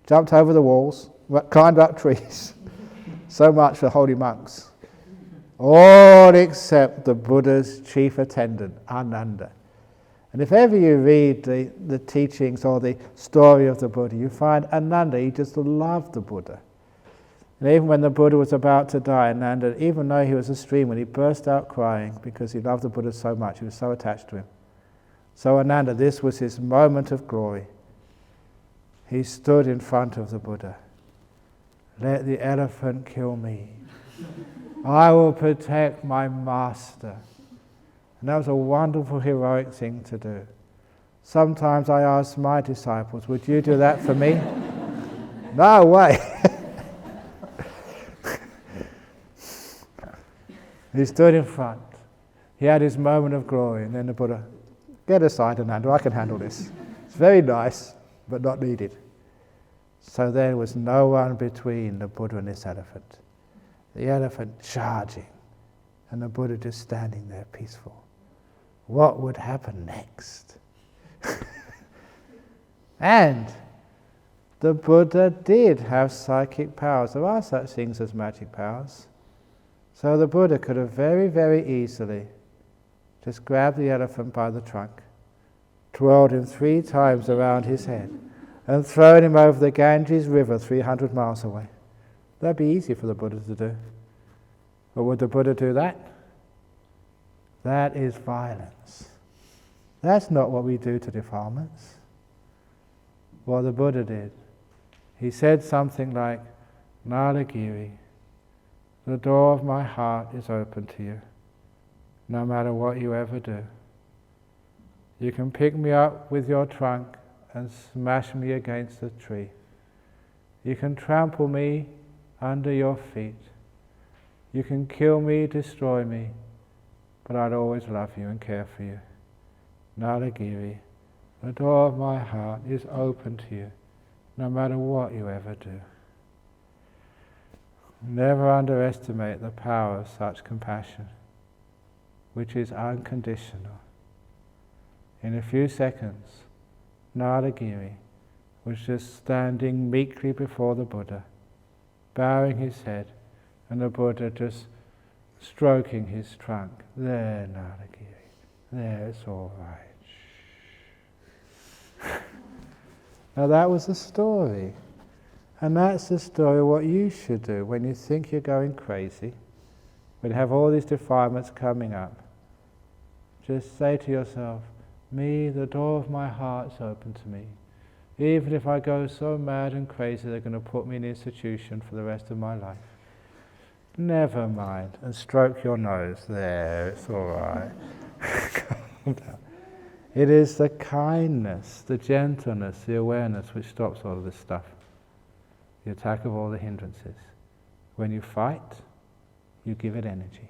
jumped over the walls, climbed up trees. So much for holy monks. All except the Buddha's chief attendant, Ananda. And if ever you read the teachings or the story of the Buddha, you find Ananda, he just loved the Buddha. And even when the Buddha was about to die, Ananda, even though he was a stream, when he burst out crying because he loved the Buddha so much, he was so attached to him. So Ananda, this was his moment of glory. He stood in front of the Buddha. Let the elephant kill me. I will protect my master. And that was a wonderful, heroic thing to do. Sometimes I ask my disciples, would you do that for me? No way. He stood in front. He had his moment of glory, and then the Buddha, get aside, Ananda, I can handle this. It's very nice, but not needed. So there was no one between the Buddha and this elephant. The elephant charging, and the Buddha just standing there peaceful. What would happen next? And the Buddha did have psychic powers. There are such things as magic powers. So the Buddha could have very, very easily just grabbed the elephant by the trunk, twirled him 3 times around his head, and thrown him over the Ganges River 300 miles away. That'd be easy for the Buddha to do. But would the Buddha do that? That is violence. That's not what we do to defilements. What the Buddha did, he said something like, Nalagiri, the door of my heart is open to you, no matter what you ever do. You can pick me up with your trunk and smash me against a tree. You can trample me under your feet. You can kill me, destroy me, but I'd always love you and care for you. Nalagiri, the door of my heart is open to you, no matter what you ever do. Never underestimate the power of such compassion, which is unconditional. In a few seconds, Nalagiri was just standing meekly before the Buddha, bowing his head, and the Buddha just stroking his trunk. There, Naragiri. There, it's all right. Now that was the story. And that's the story of what you should do when you think you're going crazy, when you have all these defilements coming up. Just say to yourself, me, the door of my heart is open to me. Even if I go so mad and crazy, they're going to put me in an institution for the rest of my life. Never mind. And stroke your nose. There, it's all right. Calm down. It is the kindness, the gentleness, the awareness which stops all of this stuff. The attack of all the hindrances. When you fight, you give it energy.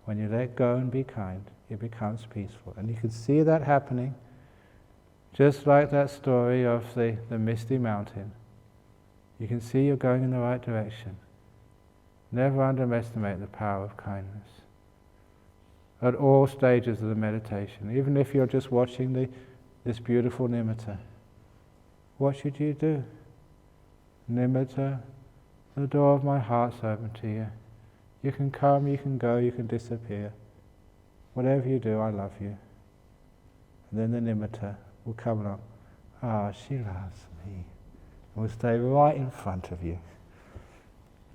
When you let go and be kind, it becomes peaceful. And you can see that happening, just like that story of the misty mountain. You can see you're going in the right direction. Never underestimate the power of kindness. At all stages of the meditation, even if you're just watching this beautiful nimitta, what should you do? Nimitta, the door of my heart's open to you. You can come, you can go, you can disappear. Whatever you do, I love you. And then the nimitta will come along. Ah, she loves me. And will stay right in front of you.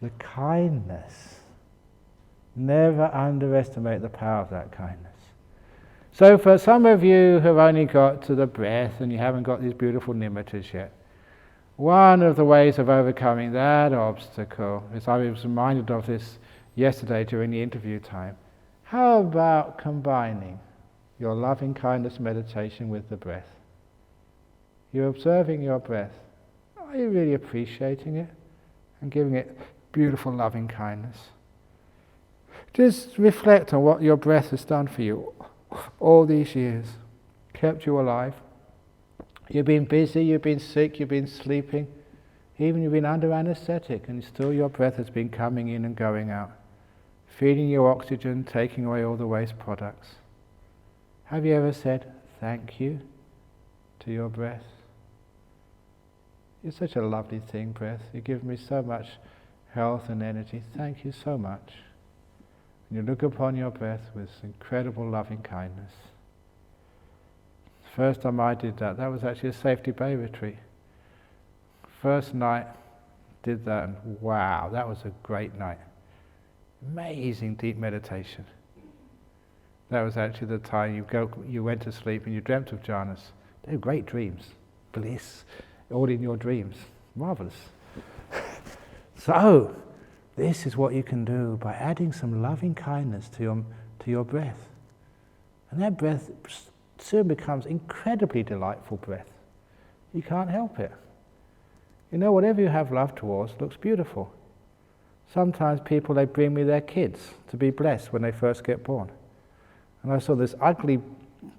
The kindness. Never underestimate the power of that kindness. So for some of you who have only got to the breath and you haven't got these beautiful nimittas yet, one of the ways of overcoming that obstacle is, I was reminded of this yesterday during the interview time. How about combining your loving kindness meditation with the breath? You're observing your breath. Are you really appreciating it and giving it beautiful loving kindness? Just reflect on what your breath has done for you all these years. Kept you alive. You've been busy, you've been sick, you've been sleeping. Even you've been under anesthetic and still your breath has been coming in and going out. Feeding you oxygen, taking away all the waste products. Have you ever said thank you to your breath? You're such a lovely thing, breath. You give me so much health and energy. Thank you so much. And you look upon your breath with incredible loving kindness. First time I did that was actually a Safety Bay retreat. First night, did that, and wow, that was a great night. Amazing deep meditation. That was actually the time you went to sleep and you dreamt of jhanas. They were great dreams, bliss, all in your dreams. Marvelous. So, this is what you can do by adding some loving kindness to your breath. And that breath soon becomes incredibly delightful breath. You can't help it. You know, whatever you have love towards looks beautiful. Sometimes people, they bring me their kids to be blessed when they first get born. And I saw this ugly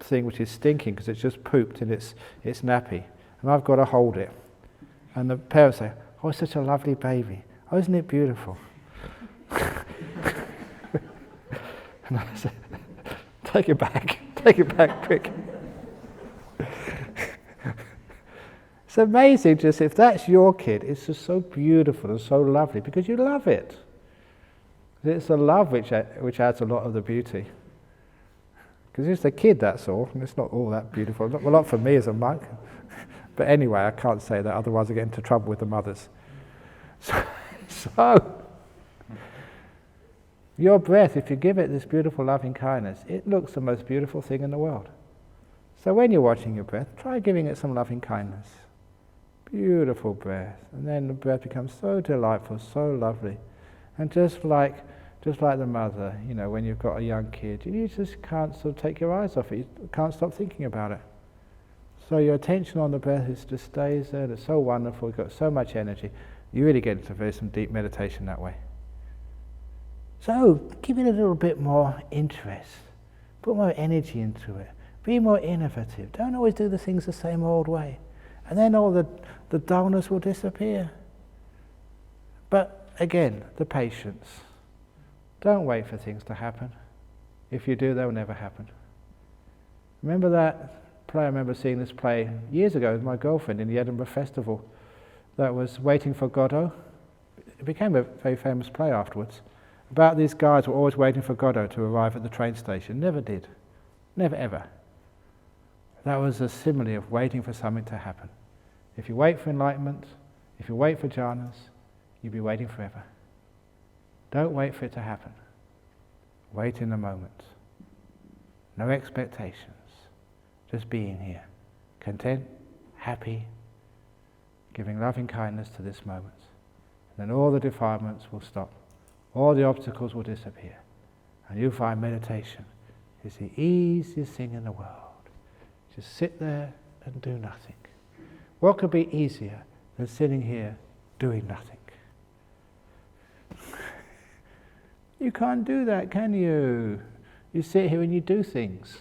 thing which is stinking because it's just pooped in its nappy. And I've got to hold it. And the parents say, oh, it's such a lovely baby. Oh, isn't it beautiful? And I said, take it back quick. It's amazing, just if that's your kid, it's just so beautiful and so lovely because you love it. It's the love which adds a lot of the beauty. Because it's the kid, that's all, and it's not all that beautiful. Well, not for me as a monk. But anyway, I can't say that, otherwise I get into trouble with the mothers. So, your breath, if you give it this beautiful loving kindness, it looks the most beautiful thing in the world. So when you're watching your breath, try giving it some loving kindness. Beautiful breath. And then the breath becomes so delightful, so lovely. And just like the mother, you know, when you've got a young kid, you just can't sort of take your eyes off it. You can't stop thinking about it. So your attention on the breath just stays there. It's so wonderful. You've got so much energy. You really get into some deep meditation that way. So give it a little bit more interest. Put more energy into it. Be more innovative. Don't always do the things the same old way. And then all the dullness will disappear. But again, the patience. Don't wait for things to happen. If you do, they'll never happen. Remember that play? I remember seeing this play years ago with my girlfriend in the Edinburgh Festival. That was Waiting for Godot. It became a very famous play afterwards. about these guys who were always waiting for Godot to arrive at the train station. Never did. Never ever. That was a simile of waiting for something to happen. If you wait for enlightenment, if you wait for jhanas, you'll be waiting forever. Don't wait for it to happen. Wait in the moment. No expectations. Just being here. Content, happy, giving loving kindness to this moment. And then all the defilements will stop. All the obstacles will disappear. And you'll find meditation is the easiest thing in the world. Just sit there and do nothing. What could be easier than sitting here doing nothing? You can't do that, can you? You sit here and you do things.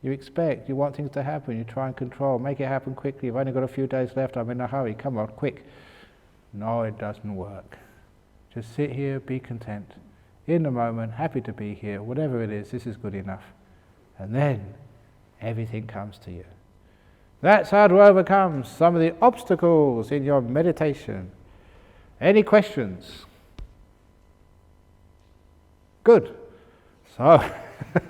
You expect, you want things to happen, you try and control, make it happen quickly. I've only got a few days left, I'm in a hurry, come on, quick. No, it doesn't work. Just sit here, be content, in the moment, happy to be here, whatever it is, this is good enough. And then everything comes to you. That's how to overcome some of the obstacles in your meditation. Any questions? Good. So